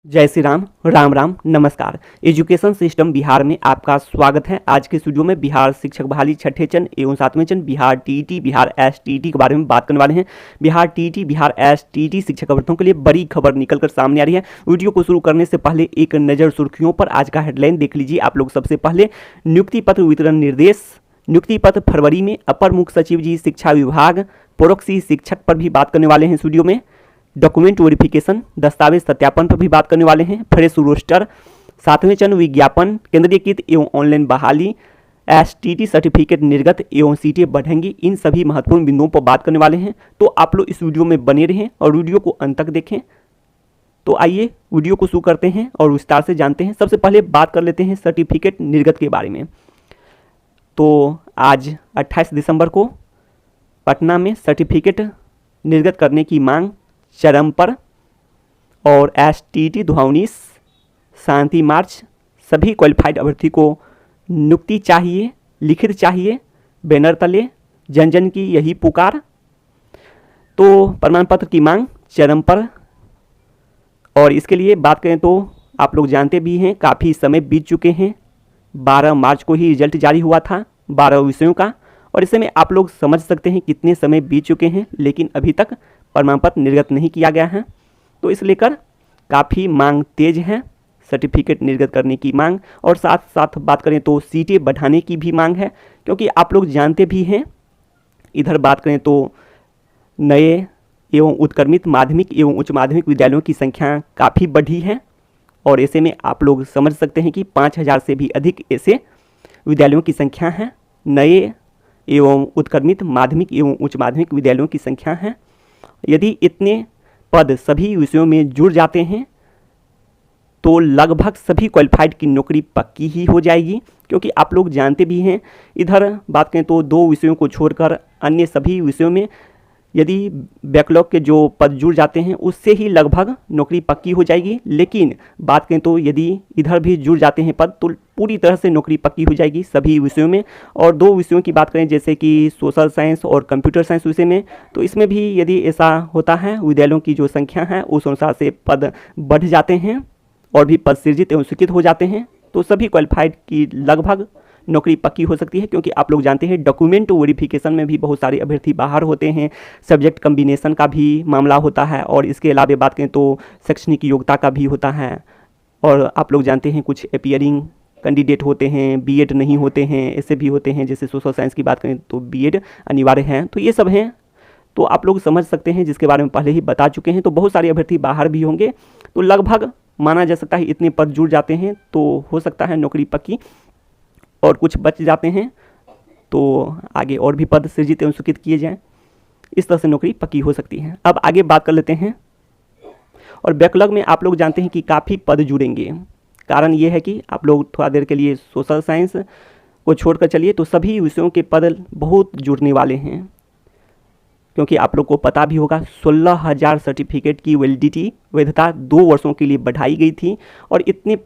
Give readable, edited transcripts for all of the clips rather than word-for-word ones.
जय श्री राम, राम राम, नमस्कार। Education system Bihar में आपका स्वागत है। आज के स्टूडियो में बिहार शिक्षक बहाली छठे चरण एवं सातवें चरण बिहार टीईटी, बिहार एसटीईटी के बारे में बात करने वाले हैं। बिहार टीईटी, बिहार एसटीईटी शिक्षक अभ्यर्थियों के लिए बड़ी खबर निकलकर सामने आ रही है। वीडियो को शुरू करने से पहले एक नज़र सुर्खियों पर। आज का हेडलाइन देख लीजिए आप लोग। सबसे पहले नियुक्ति पत्र वितरण निर्देश, नियुक्ति पत्र फरवरी में। अपर मुख्य सचिव जी शिक्षा विभाग, प्रोक्सी शिक्षक पर भी बात करने वाले हैं इस वीडियो में। डॉक्यूमेंट वेरिफिकेशन, दस्तावेज सत्यापन पर भी बात करने वाले हैं। फ्रेश रोस्टर, सातवें चरण विज्ञापन, केंद्रीयकृत एवं ऑनलाइन बहाली, एसटीटी सर्टिफिकेट निर्गत एवं सीटें बढ़ेंगी। इन सभी महत्वपूर्ण बिंदुओं पर बात करने वाले हैं। तो आप लोग इस वीडियो में बने रहें और वीडियो को अंत तक देखें। तो आइए वीडियो को शुरू करते हैं और विस्तार से जानते हैं। सबसे पहले बात कर लेते हैं सर्टिफिकेट निर्गत के बारे में। तो आज 28 दिसंबर को पटना में सर्टिफिकेट निर्गत करने की मांग चरम पर और एसटीटी 2019 शांति मार्च। सभी क्वालिफाइड अभ्यर्थी को नियुक्ति चाहिए, लिखित चाहिए, बैनर तले जन जन की यही पुकार। तो प्रमाण पत्र की मांग चरम पर। और इसके लिए बात करें तो आप लोग जानते भी हैं काफ़ी समय बीत चुके हैं। 12 मार्च को ही रिजल्ट जारी हुआ था 12 विषयों का। और इसे में आप लोग समझ सकते हैं कितने समय बीत चुके हैं, लेकिन अभी तक प्रमाण पत्र निर्गत नहीं किया गया है। तो इस लेकर काफ़ी मांग तेज है, सर्टिफिकेट निर्गत करने की मांग। और साथ साथ बात करें तो सीटें बढ़ाने की भी मांग है, क्योंकि आप लोग जानते भी हैं इधर बात करें तो नए एवं उत्क्रमित माध्यमिक एवं उच्च माध्यमिक विद्यालयों की संख्या काफ़ी बढ़ी है। और ऐसे में आप लोग समझ सकते हैं कि 5000 से भी अधिक ऐसे विद्यालयों की संख्या है। नए एवं उत्क्रमित माध्यमिक एवं उच्च माध्यमिक विद्यालयों की संख्या है। यदि इतने पद सभी विषयों में जुड़ जाते हैं तो लगभग सभी क्वालिफाइड की नौकरी पक्की ही हो जाएगी। क्योंकि आप लोग जानते भी हैं इधर बात करें तो 2 विषयों को छोड़कर अन्य सभी विषयों में यदि बैकलॉग के जो पद जुड़ जाते हैं उससे ही लगभग नौकरी पक्की हो जाएगी। लेकिन बात करें तो यदि इधर भी जुड़ जाते हैं पद तो पूरी तरह से नौकरी पक्की हो जाएगी सभी विषयों में। और 2 विषयों की बात करें जैसे कि सोशल साइंस और कंप्यूटर साइंस विषय में, तो इसमें भी यदि ऐसा होता है विद्यालयों की जो संख्या है उस अनुसार से पद बढ़ जाते हैं और भी पद सृजित एवं स्वीकृत हो जाते हैं। तो सभी क्वालिफाइड की लगभग नौकरी पक्की हो सकती है। क्योंकि आप लोग जानते हैं डॉक्यूमेंट वेरिफिकेशन में भी बहुत सारे अभ्यर्थी बाहर होते हैं, सब्जेक्ट कम्बिनेशन का भी मामला होता है, और इसके अलावा बात करें तो शैक्षणिक योग्यता का भी होता है। और आप लोग जानते हैं कुछ अपीयरिंग कैंडिडेट होते हैं, बीएड नहीं होते हैं, ऐसे भी होते हैं। जैसे सोशल साइंस की बात करें तो बीएड अनिवार्य है। तो ये सब हैं, तो आप लोग समझ सकते हैं, जिसके बारे में पहले ही बता चुके हैं। तो बहुत सारे अभ्यर्थी बाहर भी होंगे, तो लगभग माना जा सकता है इतने पद जुड़ जाते हैं तो हो सकता है नौकरी पक्की। और कुछ बच जाते हैं तो आगे और भी पद सृजित एवं स्वीकृत किए जाएँ, इस तरह से नौकरी पक्की हो सकती है। अब आगे बात कर लेते हैं। और बैकलॉग में आप लोग जानते हैं कि काफ़ी पद जुड़ेंगे। कारण ये है कि आप लोग थोड़ा देर के लिए सोशल साइंस को छोड़कर चलिए तो सभी विषयों के पद बहुत जुड़ने वाले हैं। क्योंकि आप लोग को पता भी होगा 16,000 सर्टिफिकेट की वैधता 2 वर्षों के लिए बढ़ाई गई थी। और इतने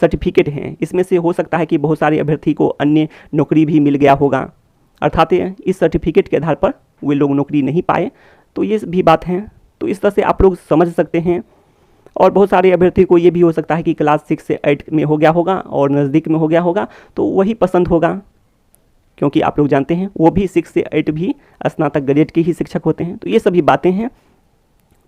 सर्टिफिकेट हैं, इसमें से हो सकता है कि बहुत सारे अभ्यर्थी को अन्य नौकरी भी मिल गया होगा, अर्थात इस सर्टिफिकेट के आधार पर वे लोग नौकरी नहीं पाए। तो ये भी बात है। तो इस तरह से आप लोग समझ सकते हैं। और बहुत सारे अभ्यर्थी को ये भी हो सकता है कि क्लास 6 से 8 में हो गया होगा और नज़दीक में हो गया होगा, तो वही पसंद होगा। क्योंकि आप लोग जानते हैं वो भी 6 से 8 भी स्नातक ग्रेड के ही शिक्षक होते हैं। तो ये सभी बातें हैं,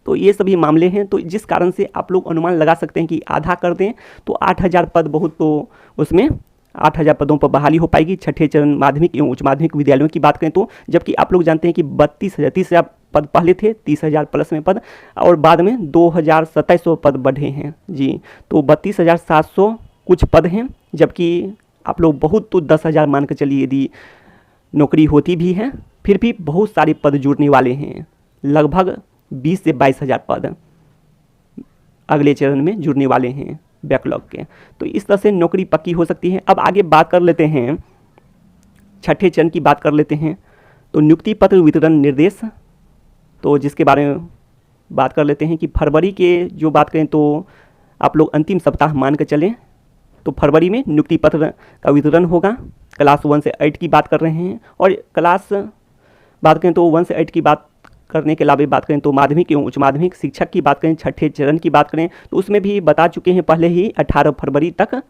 तो ये सभी मामले हैं। तो जिस कारण से आप लोग अनुमान लगा सकते हैं कि आधा कर दें तो 8000 पद बहुत, तो उसमें 8000 पदों पर बहाली हो पाएगी छठे चरण माध्यमिक एवं उच्च माध्यमिक विद्यालयों की बात करें तो। जबकि आप लोग जानते हैं कि 30,000 पद पहले थे, 30,000 प्लस में पद, और बाद में 2700 पद बढ़े हैं जी। तो 32,700 कुछ पद हैं। जबकि आप लोग बहुत तो 10,000 मान कर चलिए यदि नौकरी होती भी है, फिर भी बहुत सारे पद जुड़ने वाले हैं। लगभग 20 से 22,000 पद अगले चरण में जुड़ने वाले हैं बैकलॉग के। तो इस तरह से नौकरी पक्की हो सकती है। अब आगे बात कर लेते हैं, छठे चरण की बात कर लेते हैं। तो नियुक्ति पत्र वितरण निर्देश, तो जिसके बारे में बात कर लेते हैं कि फरवरी के जो बात करें तो आप लोग अंतिम सप्ताह मान कर चलें तो फरवरी में नियुक्ति पत्र का वितरण होगा। क्लास 1 से 8 की बात कर रहे हैं। और क्लास बात करें तो 1 से 8 की बात करने के अलावा बात करें तो माध्यमिक एवं उच्च माध्यमिक शिक्षक की बात करें, छठे चरण की बात करें तो उसमें भी बता चुके हैं पहले ही 18 फरवरी तक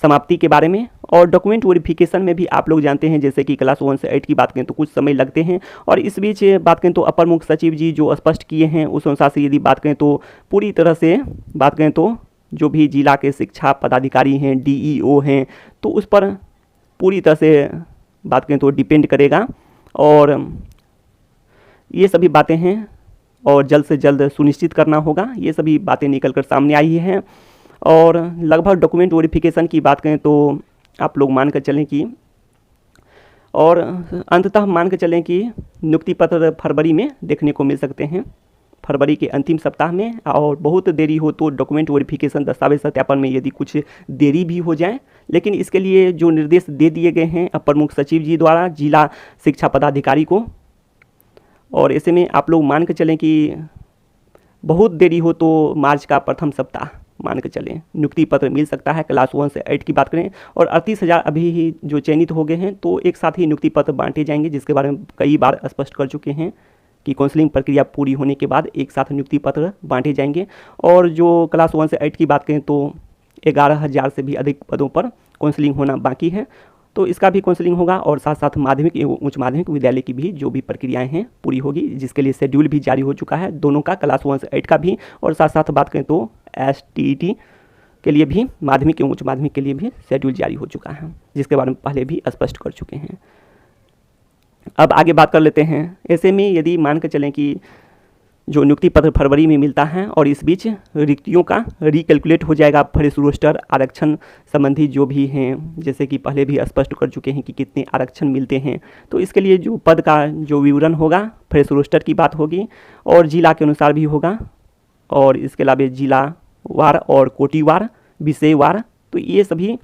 समाप्ति के बारे में। और डॉक्यूमेंट वेरिफिकेशन में भी आप लोग जानते हैं जैसे कि क्लास 1 से 8 की बात करें तो कुछ समय लगते हैं। और इस बीच बात करें तो अपर मुख्य सचिव जी जो स्पष्ट किए हैं उस अनुसार से यदि बात करें तो पूरी तरह से बात करें तो जो भी जिला के शिक्षा पदाधिकारी हैं, डीईओ हैं, तो उस पर पूरी तरह से बात करें तो डिपेंड करेगा। और ये सभी बातें हैं और जल्द से जल्द सुनिश्चित करना होगा, ये सभी बातें निकल कर सामने आई हैं। और लगभग डॉक्यूमेंट वेरिफिकेशन की बात करें तो आप लोग मान कर चलें कि और अंततः मान कर चलें कि नियुक्ति पत्र फरवरी में देखने को मिल सकते हैं, फरवरी के अंतिम सप्ताह में। और बहुत देरी हो तो डॉक्यूमेंट वेरिफिकेशन दस्तावेज सत्यापन में यदि कुछ देरी भी हो जाए, लेकिन इसके लिए जो निर्देश दे दिए गए हैं अपर मुख्य सचिव जी द्वारा जिला शिक्षा पदाधिकारी को, और ऐसे में आप लोग मान कर चलें कि बहुत देरी हो तो मार्च का प्रथम सप्ताह मान के चलें नियुक्ति पत्र मिल सकता है। क्लास 1 से 8 की बात करें और 38,000 अभी ही जो चयनित हो गए हैं तो एक साथ ही नियुक्ति पत्र बांटे जाएंगे, जिसके बारे में कई बार स्पष्ट कर चुके हैं कि काउंसलिंग प्रक्रिया पूरी होने के बाद एक साथ नियुक्ति पत्र बांटे जाएंगे। और जो क्लास 1 से 8 की बात करें तो 11,000 से भी अधिक पदों पर काउंसलिंग होना बाकी है, तो इसका भी काउंसलिंग होगा। और साथ साथ माध्यमिक एवं उच्च माध्यमिक विद्यालय की भी जो भी प्रक्रियाएं हैं पूरी होगी, जिसके लिए शेड्यूल भी जारी हो चुका है दोनों का, क्लास 1 से 8 का भी। और साथ साथ बात करें तो STET के लिए भी, माध्यमिक एवं उच्च माध्यमिक के लिए भी शेड्यूल जारी हो चुका है, जिसके बारे में पहले भी स्पष्ट कर चुके हैं। अब आगे बात कर लेते हैं। ऐसे में यदि मान कर चलें कि जो नियुक्ति पत्र फरवरी में मिलता है और इस बीच रिक्तियों का रिकैलकुलेट हो जाएगा, फ्रेश रोस्टर आरक्षण संबंधी जो भी हैं, जैसे कि पहले भी स्पष्ट कर चुके हैं कि कितने आरक्षण मिलते हैं, तो इसके लिए जो पद का जो विवरण होगा फ्रेश रोस्टर की बात होगी और जिला के अनुसार भी होगा। और इसके अलावा जिला वार और कोटिवार विषयवार, तो ये सभी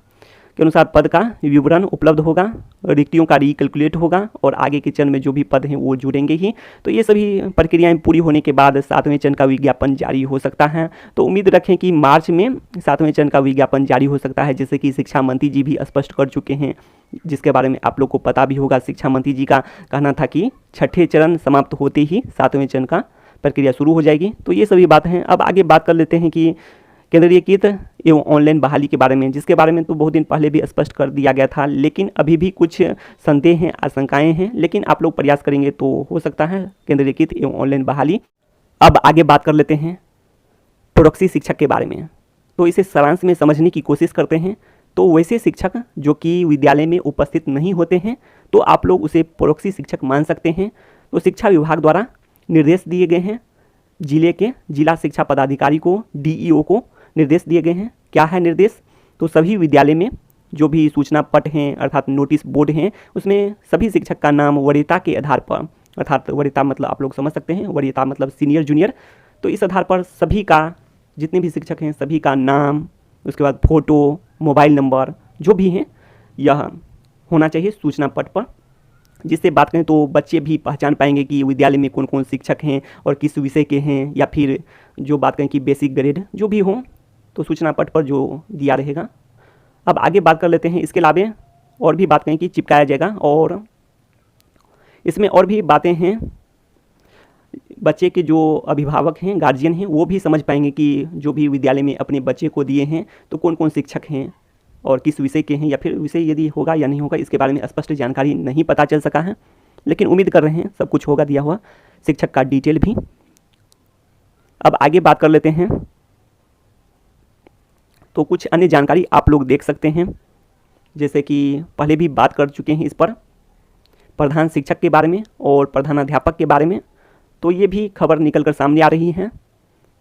के अनुसार पद का विवरण उपलब्ध होगा, रिक्तियों का रिकैलकुलेट होगा और आगे के चरण में जो भी पद हैं वो जुड़ेंगे ही। तो ये सभी प्रक्रियाएं पूरी होने के बाद 7वें चरण का विज्ञापन जारी हो सकता है। तो उम्मीद रखें कि मार्च में 7वें चरण का विज्ञापन जारी हो सकता है, जैसे कि शिक्षा मंत्री जी भी स्पष्ट कर चुके हैं, जिसके बारे में आप लोग को पता भी होगा। शिक्षा मंत्री जी का कहना था कि छठे चरण समाप्त होते ही 7वें चरण का प्रक्रिया शुरू हो जाएगी। तो ये सभी बातें हैं। अब आगे बात कर लेते हैं कि केंद्रीयकृत एवं ऑनलाइन बहाली के बारे में, जिसके बारे में तो बहुत दिन पहले भी स्पष्ट कर दिया गया था, लेकिन अभी भी कुछ संदेह हैं, आशंकाएं हैं, लेकिन आप लोग प्रयास करेंगे तो हो सकता है केंद्रीयकृत एवं ऑनलाइन बहाली। अब आगे बात कर लेते हैं प्रोक्सी शिक्षक के बारे में। तो इसे सारांश में समझने की कोशिश करते हैं। तो वैसे शिक्षक जो कि विद्यालय में उपस्थित नहीं होते हैं तो आप लोग उसे प्रोक्सी शिक्षक मान सकते हैं। तो शिक्षा विभाग द्वारा निर्देश दिए गए हैं, जिले के जिला शिक्षा पदाधिकारी को, डीईओ को निर्देश दिए गए हैं। क्या है निर्देश? तो सभी विद्यालय में जो भी सूचना पट हैं अर्थात नोटिस बोर्ड हैं, उसमें सभी शिक्षक का नाम वरीयता के आधार पर, अर्थात वरीयता मतलब आप लोग समझ सकते हैं, वरीयता मतलब सीनियर जूनियर, तो इस आधार पर सभी का, जितने भी शिक्षक हैं सभी का नाम, उसके बाद फ़ोटो, मोबाइल नंबर जो भी हैं यह होना चाहिए सूचना पट पर, जिससे बात करें तो बच्चे भी पहचान पाएंगे कि विद्यालय में कौन कौन शिक्षक हैं और किस विषय के हैं, या फिर जो बात करें कि बेसिक ग्रेड जो भी हो तो सूचना पट पर जो दिया रहेगा। अब आगे बात कर लेते हैं। इसके अलावा और भी बात करें कि चिपकाया जाएगा, और इसमें और भी बातें हैं, बच्चे के जो अभिभावक हैं, गार्जियन हैं, वो भी समझ पाएंगे कि जो भी विद्यालय में अपने बच्चे को दिए हैं तो कौन कौन शिक्षक हैं और किस विषय के हैं, या फिर विषय यदि होगा या नहीं होगा इसके बारे में स्पष्ट जानकारी नहीं पता चल सका है, लेकिन उम्मीद कर रहे हैं सब कुछ होगा दिया हुआ, शिक्षक का डिटेल भी। अब आगे बात कर लेते हैं। तो कुछ अन्य जानकारी आप लोग देख सकते हैं, जैसे कि पहले भी बात कर चुके हैं इस पर, प्रधान शिक्षक के बारे में और प्रधानाध्यापक के बारे में, तो ये भी खबर निकल कर सामने आ रही है।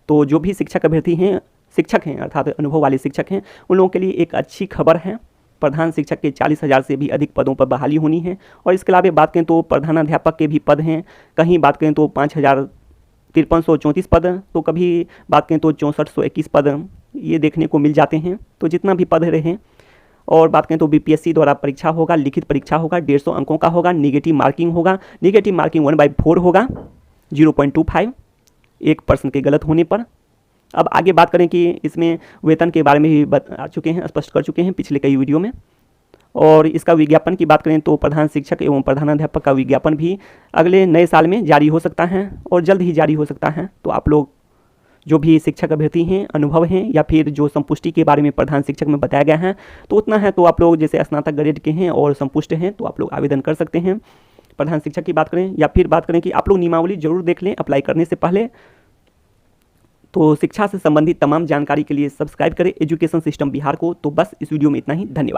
तो जो भी शिक्षक अभ्यर्थी हैं, शिक्षक हैं अर्थात अनुभव वाले शिक्षक हैं, उन लोगों के लिए एक अच्छी खबर है। प्रधान शिक्षक के 40,000 से भी अधिक पदों पर बहाली होनी है। और इसके अलावा बात करें तो प्रधानाध्यापक के भी पद हैं, कहीं बात करें तो 5,5334 पद, तो कभी बात करें तो 6421 पद ये देखने को मिल जाते हैं। तो जितना भी पद रहे, और बात करें तो बीपीएससी द्वारा परीक्षा होगा, लिखित परीक्षा होगा, 150 अंकों का होगा, निगेटिव मार्किंग होगा, निगेटिव मार्किंग 1/4 होगा, 0.25 1% के गलत होने पर। अब आगे बात करें कि इसमें वेतन के बारे में भी बता चुके हैं, स्पष्ट कर चुके हैं पिछले कई वीडियो में। और इसका विज्ञापन की बात करें तो प्रधान शिक्षक एवं प्रधानाध्यापक का विज्ञापन भी अगले नए साल में जारी हो सकता है और जल्द ही जारी हो सकता है। तो आप लोग जो भी शिक्षक अभ्यर्थी हैं, अनुभव हैं या फिर जो संपुष्टि के बारे में प्रधान शिक्षक में बताया गया है तो उतना है, तो आप लोग जैसे स्नातक ग्रेड के हैं और संपुष्ट हैं तो आप लोग आवेदन कर सकते हैं। प्रधान शिक्षक की बात करें या फिर बात करें कि आप लोग नियमावली जरूर देख लें अप्लाई करने से पहले। तो शिक्षा से संबंधित तमाम जानकारी के लिए सब्सक्राइब करें एजुकेशन सिस्टम बिहार को। तो बस इस वीडियो में इतना ही, धन्यवाद।